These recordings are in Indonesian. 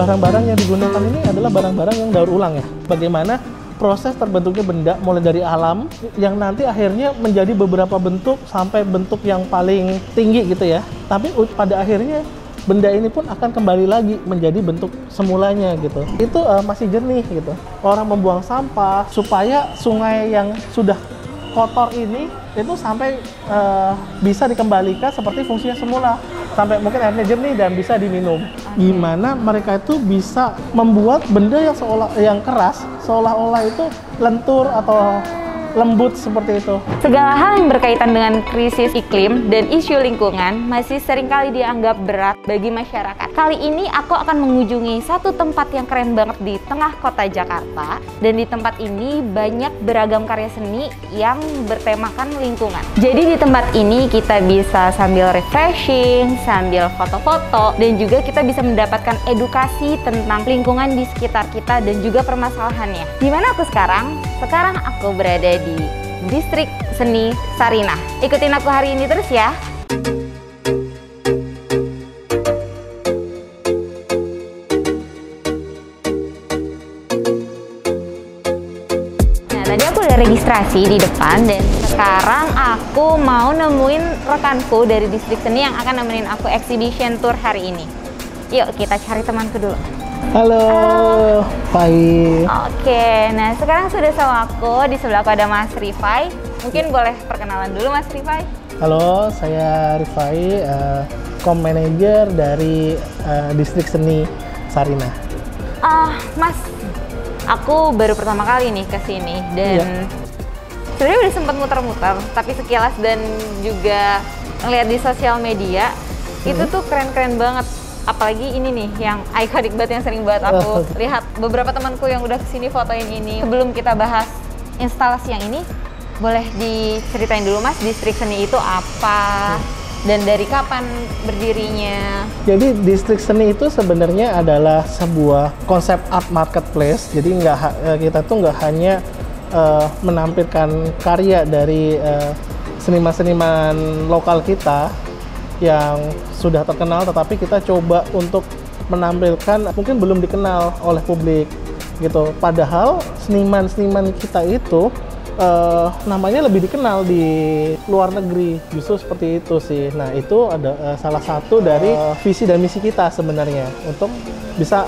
barang-barang yang digunakan ini adalah barang-barang yang daur ulang ya. Bagaimana proses terbentuknya benda mulai dari alam yang nanti akhirnya menjadi beberapa bentuk sampai bentuk yang paling tinggi gitu ya. Tapi pada akhirnya benda ini pun akan kembali lagi menjadi bentuk semulanya gitu. Itu masih jernih gitu. Orang membuang sampah supaya sungai yang sudah kotor ini itu sampai bisa dikembalikan seperti fungsinya semula. Sampai mungkin airnya jernih dan bisa diminum. Gimana mereka itu bisa membuat benda yang keras seolah-olah itu lentur atau lembut seperti itu. Segala hal yang berkaitan dengan krisis iklim dan isu lingkungan masih seringkali dianggap berat bagi masyarakat. Kali ini aku akan mengunjungi satu tempat yang keren banget di tengah kota Jakarta, dan di tempat ini banyak beragam karya seni yang bertemakan lingkungan. Jadi di tempat ini kita bisa sambil refreshing, sambil foto-foto, dan juga kita bisa mendapatkan edukasi tentang lingkungan di sekitar kita dan juga permasalahannya. Di mana aku sekarang? Sekarang aku berada di Distrik Seni Sarinah. Ikutin aku hari ini terus ya. Nah, tadi aku udah registrasi di depan dan sekarang aku mau nemuin rekanku dari Distrik Seni yang akan nemenin aku exhibition tour hari ini. Yuk kita cari temanku dulu. Halo, Fai. Oke, nah sekarang sudah sama aku, di sebelah aku ada Mas Rifai. Mungkin boleh perkenalan dulu Mas Rifai. Halo, saya Rifai, Com-Manager dari Distrik Seni Sarinah. Mas, aku baru pertama kali nih ke sini dan sebenarnya udah sempat muter-muter, tapi sekilas dan juga ngeliat di sosial media, itu tuh keren-keren banget. Apalagi ini nih yang ikonik banget, yang sering banget aku lihat beberapa temanku yang udah kesini fotoin ini. Sebelum kita bahas instalasi yang ini, boleh diceritain dulu Mas, Distrik Seni itu apa dan dari kapan berdirinya? Jadi Distrik Seni itu sebenarnya adalah sebuah konsep art marketplace. Jadi kita tuh nggak hanya menampilkan karya dari seniman-seniman lokal kita yang sudah terkenal, tetapi kita coba untuk menampilkan mungkin belum dikenal oleh publik gitu. Padahal seniman-seniman kita itu namanya lebih dikenal di luar negeri, justru seperti itu sih. Nah itu ada salah satu dari visi dan misi kita sebenarnya, untuk bisa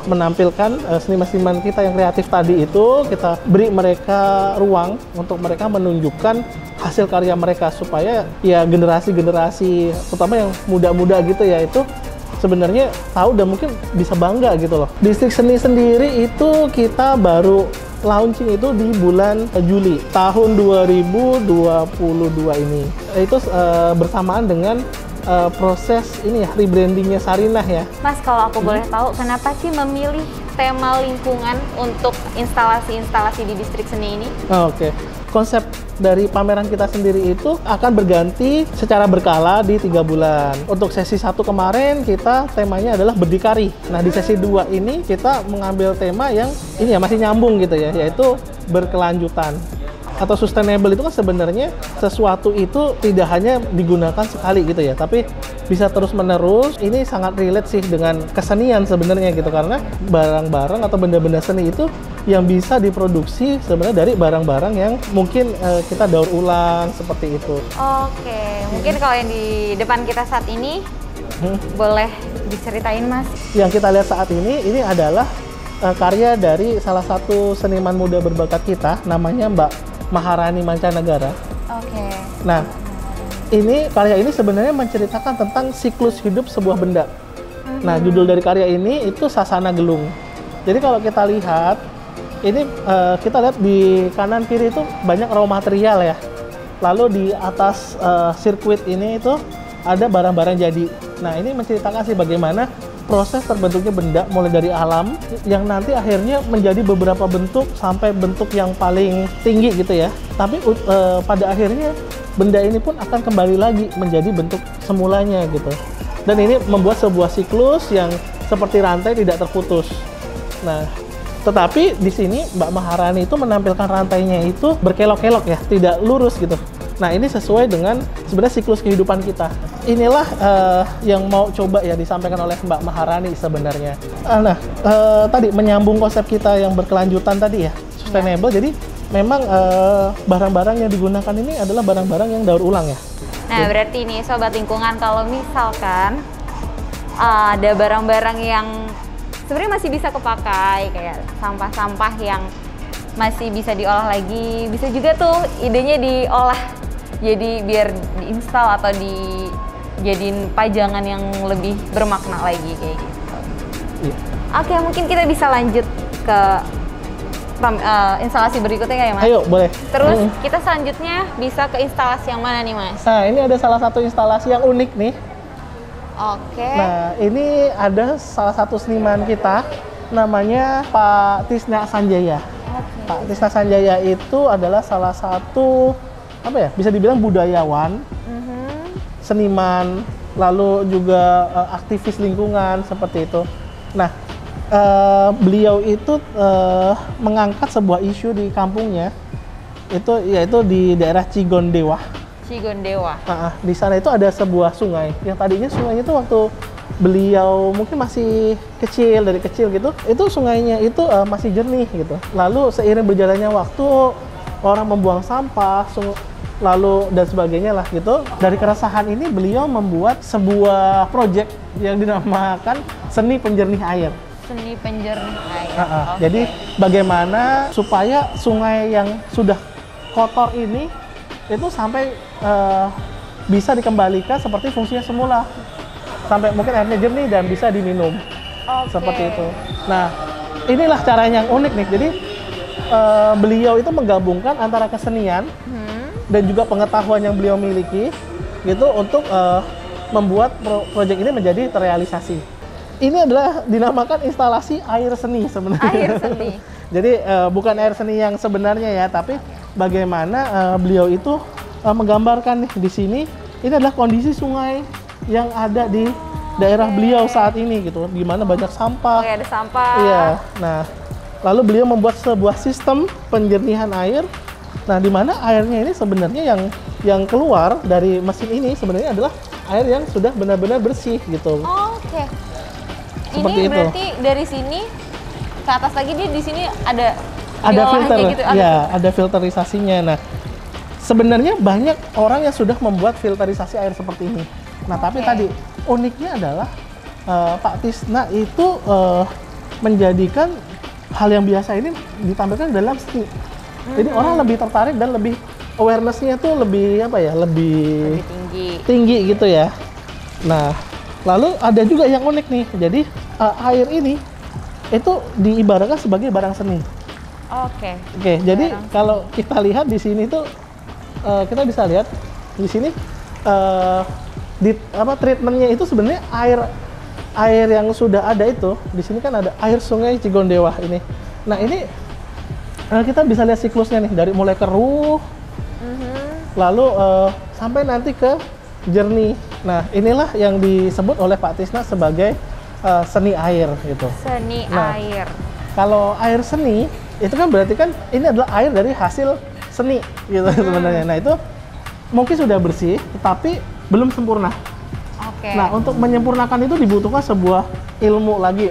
menampilkan seniman-seniman kita yang kreatif tadi itu, kita beri mereka ruang untuk mereka menunjukkan hasil karya mereka, supaya ya generasi-generasi terutama yang muda-muda gitu ya, itu sebenarnya tahu dan mungkin bisa bangga gitu loh. Distrik Seni sendiri itu kita baru launching itu di bulan Juli tahun 2022 ini. Itu bersamaan dengan proses ini ya, rebrandingnya Sarinah ya. Mas, kalau aku boleh tahu, kenapa sih memilih tema lingkungan untuk instalasi-instalasi di Distrik Seni ini? Oke. Konsep dari pameran kita sendiri itu akan berganti secara berkala di 3 bulan. Untuk sesi 1 kemarin kita temanya adalah berdikari. Nah di sesi 2 ini kita mengambil tema yang ini ya, masih nyambung gitu ya, yaitu berkelanjutan. Atau sustainable itu kan sebenarnya sesuatu itu tidak hanya digunakan sekali gitu ya, tapi bisa terus menerus. Ini sangat relate sih dengan kesenian sebenarnya gitu, karena barang-barang atau benda-benda seni itu yang bisa diproduksi sebenarnya dari barang-barang yang mungkin kita daur ulang seperti itu. Oke, mungkin kalau yang di depan kita saat ini boleh diceritain Mas. Yang kita lihat saat ini adalah karya dari salah satu seniman muda berbakat kita, namanya Mbak Maharani Mancanegara. Oke. Nah, karya ini sebenarnya menceritakan tentang siklus hidup sebuah benda. Nah, judul dari karya ini itu Sasana Gelung. Jadi kalau kita lihat, ini kita lihat di kanan kiri itu banyak raw material ya. Lalu di atas sirkuit ini itu ada barang-barang jadi. Nah, ini menceritakan sih bagaimana proses terbentuknya benda mulai dari alam yang nanti akhirnya menjadi beberapa bentuk sampai bentuk yang paling tinggi gitu ya. Tapi pada akhirnya benda ini pun akan kembali lagi menjadi bentuk semulanya gitu. Dan ini membuat sebuah siklus yang seperti rantai tidak terputus. Nah, tetapi di sini Mbak Maharani itu menampilkan rantainya itu berkelok-kelok ya, tidak lurus gitu. Nah, ini sesuai dengan sebenarnya siklus kehidupan kita. Inilah yang mau coba ya disampaikan oleh Mbak Maharani sebenarnya. Tadi menyambung konsep kita yang berkelanjutan tadi ya, sustainable. Jadi memang barang-barang yang digunakan ini adalah barang-barang yang daur ulang ya. Nah, berarti nih Sobat Lingkungan, kalau misalkan ada barang-barang yang sebenarnya masih bisa kepakai, kayak sampah-sampah yang masih bisa diolah lagi, bisa juga tuh idenya diolah jadi biar diinstal atau dijadiin pajangan yang lebih bermakna lagi kayak gitu. Iya. Oke, mungkin kita bisa lanjut ke instalasi berikutnya kayak Mas? Ayo, boleh. Terus kita selanjutnya bisa ke instalasi yang mana nih Mas? Nah, ini ada salah satu instalasi yang unik nih. Oke. Nah, ini ada salah satu seniman kita, namanya Pak Tisna Sanjaya. Pak Tisna Sanjaya itu adalah salah satu, apa ya, bisa dibilang budayawan, seniman, lalu juga aktivis lingkungan, seperti itu. Nah, beliau itu mengangkat sebuah isu di kampungnya, itu yaitu di daerah Cigondewa. Cigondewa. Di sana itu ada sebuah sungai yang tadinya sungainya itu waktu beliau mungkin masih kecil, dari kecil gitu, itu sungainya itu masih jernih gitu. Lalu seiring berjalannya waktu, orang membuang sampah, lalu dan sebagainya lah gitu. Dari keresahan ini beliau membuat sebuah proyek yang dinamakan Seni Penjernih Air. Seni Penjernih Air. Okay. Jadi bagaimana supaya sungai yang sudah kotor ini itu sampai bisa dikembalikan seperti fungsinya semula, sampai mungkin airnya jernih dan bisa diminum. Seperti itu. Nah, inilah caranya yang unik nih. Jadi beliau itu menggabungkan antara kesenian dan juga pengetahuan yang beliau miliki gitu untuk membuat proyek ini menjadi terrealisasi. Ini adalah dinamakan instalasi air seni sebenarnya. Air seni. Jadi bukan air seni yang sebenarnya ya, tapi bagaimana beliau itu menggambarkan nih di sini. Ini adalah kondisi sungai yang ada di daerah beliau saat ini gitu, di mana banyak sampah. Oke, ada sampah. Iya. Nah, lalu beliau membuat sebuah sistem penjernihan air. Nah, di mana airnya ini sebenarnya yang keluar dari mesin ini sebenarnya adalah air yang sudah benar-benar bersih gitu. Oke. Seperti ini itu. berarti dari sini ke atas lagi dia di sini ada filter, gitu. Ada filterisasinya. Nah, sebenarnya banyak orang yang sudah membuat filterisasi air seperti ini. Nah, tapi tadi uniknya adalah Pak Tisna itu menjadikan hal yang biasa ini ditampilkan dalam seni. Jadi orang lebih tertarik dan lebih awareness-nya tuh lebih apa ya? Lebih tinggi gitu ya. Nah, lalu ada juga yang unik nih. Jadi air ini itu diibaratkan sebagai barang seni. Oke. Jadi kalau kita lihat di sini tuh kita bisa lihat di sini treatmentnya itu sebenarnya air yang sudah ada itu. Di sini kan ada air sungai Cigondewa ini. Nah, ini kita bisa lihat siklusnya nih, dari mulai keruh, lalu sampai nanti ke jernih. Nah, inilah yang disebut oleh Pak Tisna sebagai seni air gitu. Seni air. Kalau air seni itu kan berarti kan ini adalah air dari hasil seni gitu sebenarnya. Nah, itu mungkin sudah bersih, tetapi belum sempurna. Nah, untuk menyempurnakan itu dibutuhkan sebuah ilmu lagi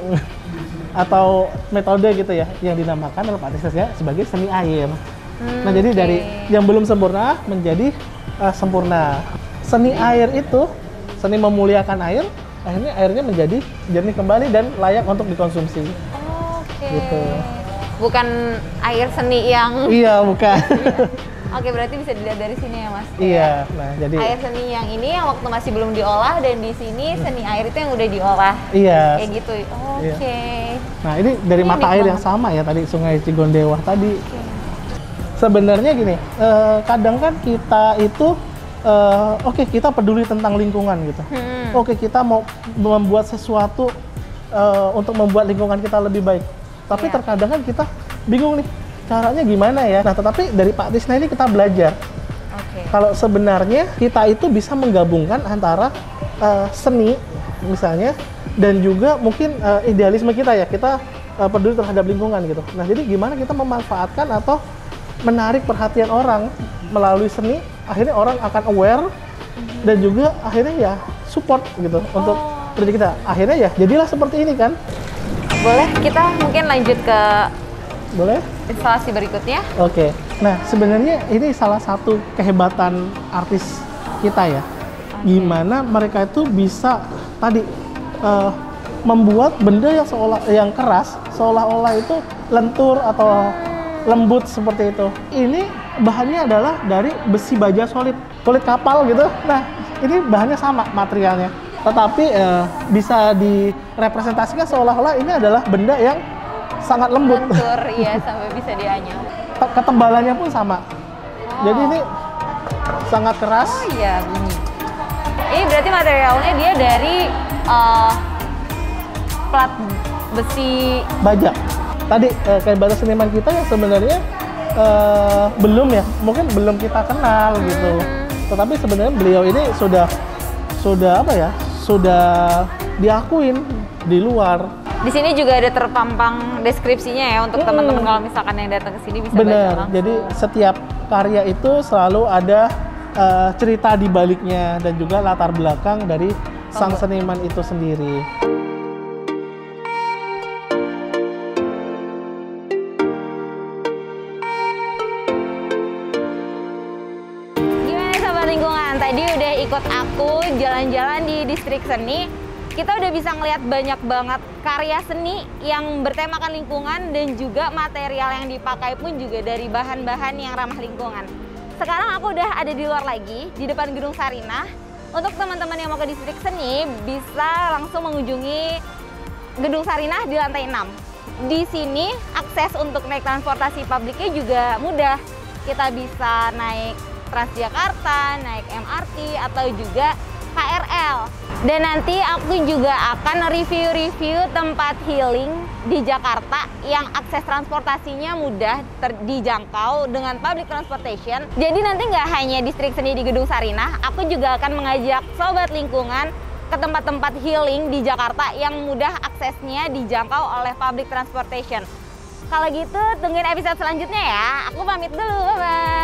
atau metode gitu ya, yang dinamakan oleh Pak Tisna sebagai seni air. Nah, jadi dari yang belum sempurna menjadi sempurna. Seni air itu, seni memuliakan air, akhirnya airnya menjadi jernih kembali dan layak untuk dikonsumsi. Gitu. Bukan air seni yang... Iya, bukan. Oke, berarti bisa dilihat dari sini ya, Mas? Iya, nah jadi... Air seni yang ini yang waktu masih belum diolah, dan di sini seni air itu yang udah diolah. Iya. Kayak gitu. Oke. Nah, ini dari mata air yang sama ya, tadi Sungai Cigondewa tadi. Sebenarnya gini, kadang kan kita itu kita peduli tentang lingkungan gitu. Kita mau membuat sesuatu untuk membuat lingkungan kita lebih baik. Tapi terkadang kan kita bingung nih, caranya gimana ya? Nah, tetapi dari Pak Tisna ini kita belajar. Kalau sebenarnya kita itu bisa menggabungkan antara seni misalnya dan juga mungkin idealisme kita ya. Kita peduli terhadap lingkungan gitu. Nah, jadi gimana kita memanfaatkan atau menarik perhatian orang melalui seni akhirnya orang akan aware dan juga akhirnya ya support gitu untuk proyek kita. Akhirnya ya jadilah seperti ini kan. Boleh kita mungkin lanjut ke Boleh? instalasi berikutnya. Oke. Nah, sebenarnya ini salah satu kehebatan artis kita ya. Gimana mereka itu bisa tadi membuat benda yang keras seolah-olah itu lentur atau lembut seperti itu. Ini bahannya adalah dari besi baja solid, kulit kapal gitu. Nah, ini bahannya sama materialnya, tetapi bisa direpresentasikan seolah-olah ini adalah benda yang sangat lembut. Lentur, iya, sampai bisa dianyam. Ketebalannya pun sama. Jadi ini sangat keras. Oh iya, bunyi. Ini berarti materialnya dia dari plat besi baja. Tadi kayak bahasa seniman kita yang sebenarnya belum ya, mungkin belum kita kenal gitu. Tetapi sebenarnya beliau ini sudah apa ya? Sudah diakuin di luar. Di sini juga ada terpampang deskripsinya ya untuk teman-teman kalau misalkan yang datang ke sini bisa baca Bener. langsung. Jadi setiap karya itu selalu ada cerita di baliknya dan juga latar belakang dari sang seniman itu sendiri. Gimana sahabat lingkungan? Tadi udah ikut aku jalan-jalan di distrik seni. Kita udah bisa ngeliat banyak banget karya seni yang bertemakan lingkungan dan juga material yang dipakai pun juga dari bahan-bahan yang ramah lingkungan. Sekarang aku udah ada di luar lagi, di depan Gedung Sarinah. Untuk teman-teman yang mau ke distrik seni, bisa langsung mengunjungi Gedung Sarinah di lantai 6. Di sini akses untuk naik transportasi publiknya juga mudah. Kita bisa naik Transjakarta, naik MRT, atau juga KRL. Dan nanti aku juga akan review-review tempat healing di Jakarta yang akses transportasinya mudah dijangkau dengan public transportation. Jadi nanti nggak hanya distrik seni di Gedung Sarinah, aku juga akan mengajak sobat lingkungan ke tempat-tempat healing di Jakarta yang mudah aksesnya dijangkau oleh public transportation. Kalau gitu tungguin episode selanjutnya ya. Aku pamit dulu, bye-bye.